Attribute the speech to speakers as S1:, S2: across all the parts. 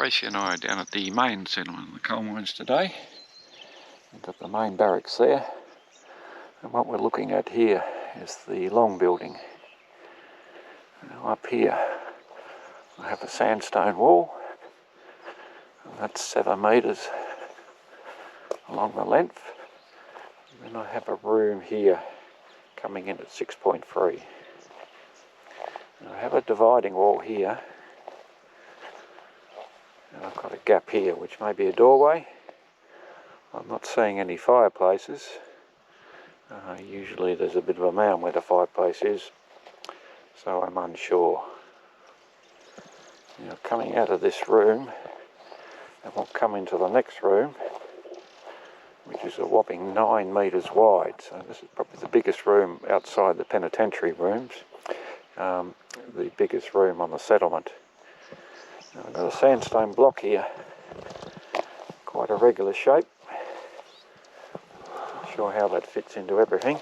S1: Gracie and I are down at the main settlement in the coal mines today. We've got the main barracks there, and what we're looking at here is the long building. Now up here I have a sandstone wall, and that's 7 metres along the length. And then I have a room here coming in at 6.3. I have a dividing wall here, and I've got a gap here which may be a doorway. I'm not seeing any fireplaces. Usually there's a bit of a mound where the fireplace is, so I'm unsure. Now coming out of this room, and we'll come into the next room, which is a whopping 9 metres wide. So this is probably the biggest room outside the penitentiary rooms, the biggest room on the settlement. Now I've got a sandstone block here, quite a regular shape. Not sure how that fits into everything.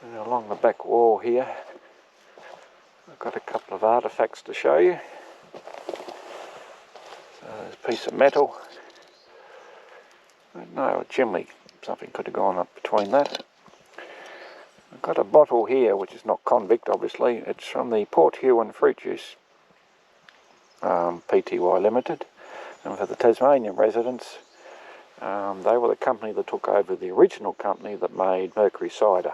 S1: And along the back wall here, I've got a couple of artefacts to show you. So there's a piece of metal. No, a chimney. Something could have gone up between that. I've got a bottle here, which is not Convict, obviously. It's from the Port Huon Fruit Juice Pty Limited. And for the Tasmanian residents, they were the company that took over the original company that made mercury cider,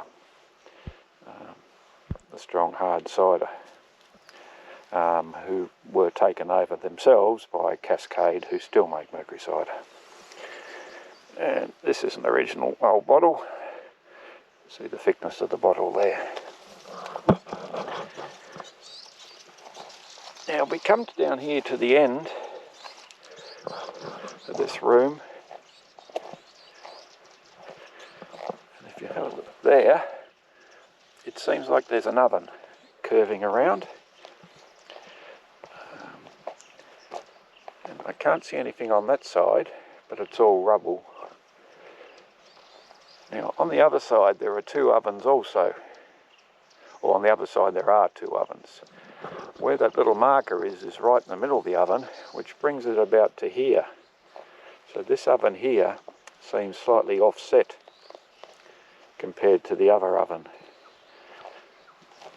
S1: the strong hard cider, who were taken over themselves by Cascade, who still make mercury cider. And this is an original old bottle. See the thickness of the bottle there. Now we come down here to the end of this room, and if you have a look there, it seems like there's an oven curving around. And I can't see anything on that side, but it's all rubble. Now on the other side there are 2 ovens also, or on the other side there are 2 ovens. Where that little marker is right in the middle of the oven, which brings it about to here. So this oven here seems slightly offset compared to the other oven.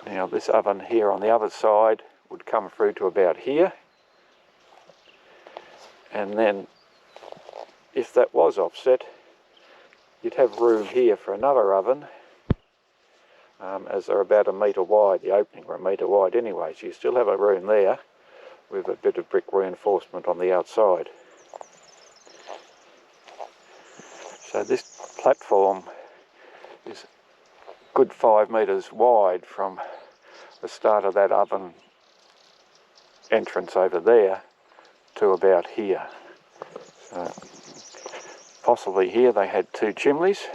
S1: Now this oven here on the other side would come through to about here, and then if that was offset, you'd have room here for another oven, as they're about 1 metre wide. The opening were 1 metre wide anyway, so you still have a room there with a bit of brick reinforcement on the outside. So this platform is a good 5 metres wide from the start of that oven entrance over there to about here. So possibly here they had 2 chimneys.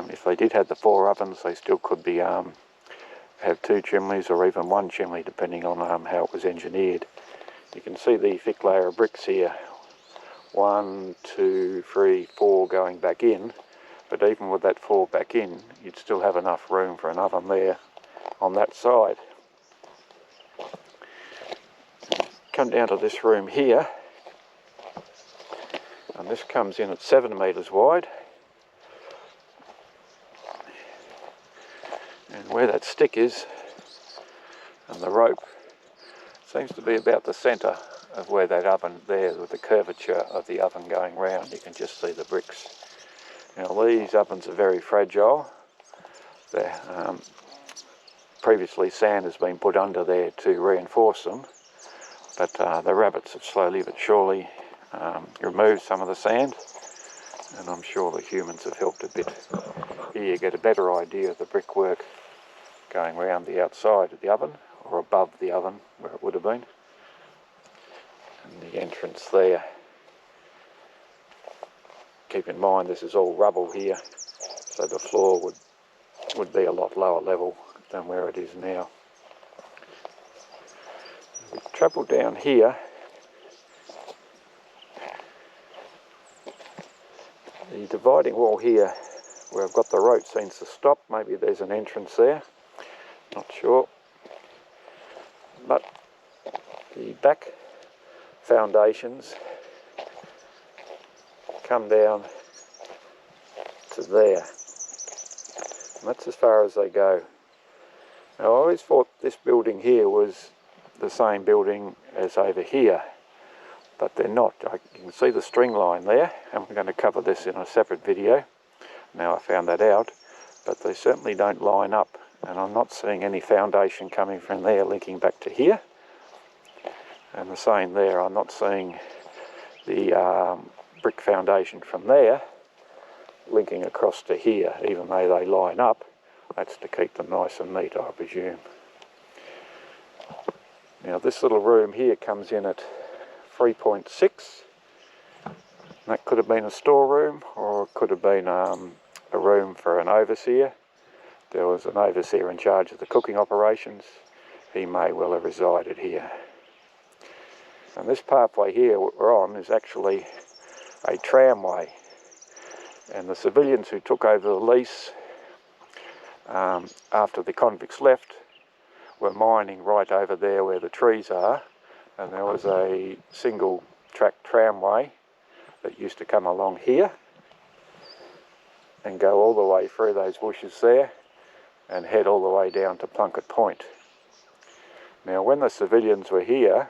S1: If they did have the 4 ovens, they still could be have 2 chimneys or even 1 chimney, depending on how it was engineered. You can see the thick layer of bricks here. 1, 2, 3, 4 going back in, but even with that 4 back in, you'd still have enough room for an oven there on that side. Come down to this room here, and this comes in at 7 metres wide, and where that stick is and the rope seems to be about the centre of where that oven there, with the curvature of the oven going round. You can just see the bricks. Now these ovens are very fragile. They're, previously sand has been put under there to reinforce them, but the rabbits have slowly but surely removed some of the sand, and I'm sure the humans have helped a bit. Here you get a better idea of the brickwork going around the outside of the oven, or above the oven where it would have been. And the entrance there. Keep in mind this is all rubble here, so the floor would be a lot lower level than where it is now. We travel down here. The dividing wall here, where I've got the rope, seems to stop. Maybe there's an entrance there, not sure. But The back foundations come down to there, and that's as far as they go. Now, I always thought this building here was the same building as over here, but they're not. You can see the string line there, and we're going to cover this in a separate video. Now I found that out, but they certainly don't line up, and I'm not seeing any foundation coming from there linking back to here. And the same there, I'm not seeing the brick foundation from there linking across to here, even though they line up. That's to keep them nice and neat, I presume. Now this little room here comes in at 3.6. That could have been a storeroom, or it could have been a room for an overseer. There was an overseer in charge of the cooking operations. He may well have resided here. And this pathway here we're on is actually a tramway. And the civilians who took over the lease after the convicts left were mining right over there where the trees are. And there was a single track tramway that used to come along here and go all the way through those bushes there and head all the way down to Plunket Point. Now when the civilians were here,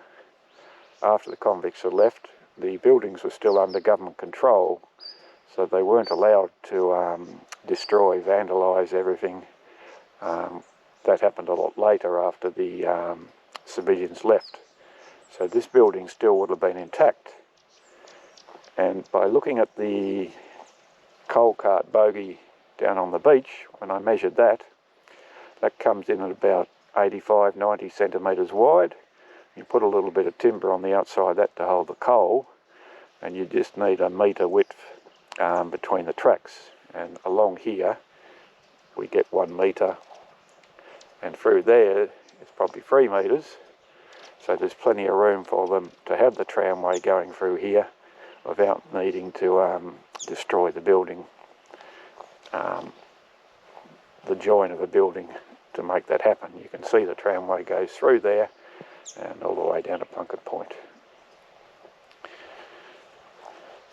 S1: after the convicts had left, the buildings were still under government control, so they weren't allowed to destroy, vandalise everything. That happened a lot later after the civilians left. So this building still would have been intact. And by looking at the coal cart bogey down on the beach, when I measured that, that comes in at about 85, 90 centimetres wide. You put a little bit of timber on the outside of that to hold the coal, and you just need a metre width between the tracks. And along here we get 1 metre, and through there it's probably 3 metres. So there's plenty of room for them to have the tramway going through here without needing to destroy the building, the join of the building to make that happen. You can see the tramway goes through there and all the way down to Plunket Point.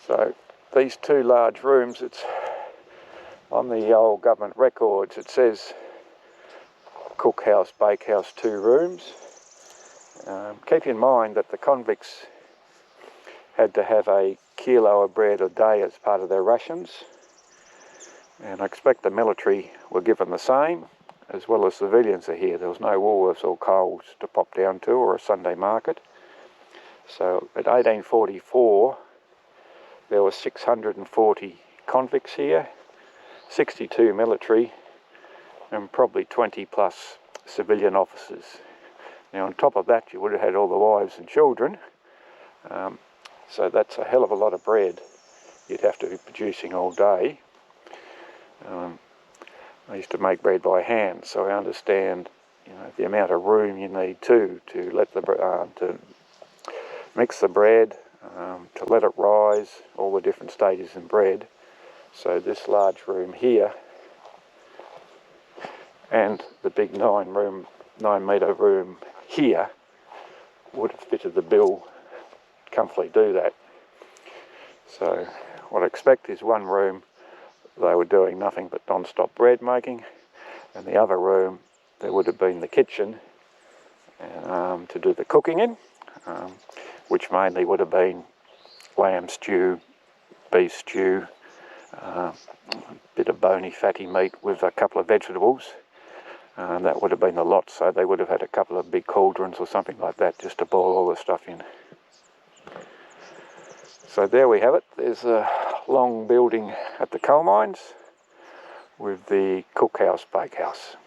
S1: So these 2 large rooms, it's on the old government records, it says Cookhouse, Bakehouse, 2 rooms. Keep in mind that the convicts had to have a kilo of bread a day as part of their rations, and I expect the military were given the same, as well as civilians are here. There was no Woolworths or Coles to pop down to, or a Sunday market. So at 1844 there were 640 convicts here, 62 military, and probably 20 plus civilian officers. Now on top of that you would have had all the wives and children, so that's a hell of a lot of bread you'd have to be producing all day. I used to make bread by hand, so I understand, the amount of room you need to let to mix the bread, to let it rise, all the different stages in bread. So this large room here and the big 9 metre room here would have fitted the bill, comfortably do that. So what I expect is 1 room they were doing nothing but non-stop bread making, and the other room there would have been the kitchen to do the cooking in, which mainly would have been lamb stew, beef stew, a bit of bony fatty meat with a couple of vegetables. That would have been the lot, so they would have had a couple of big cauldrons or something like that just to boil all the stuff in. So there we have it. There's a long building at the coal mines with the Cookhouse Bakehouse.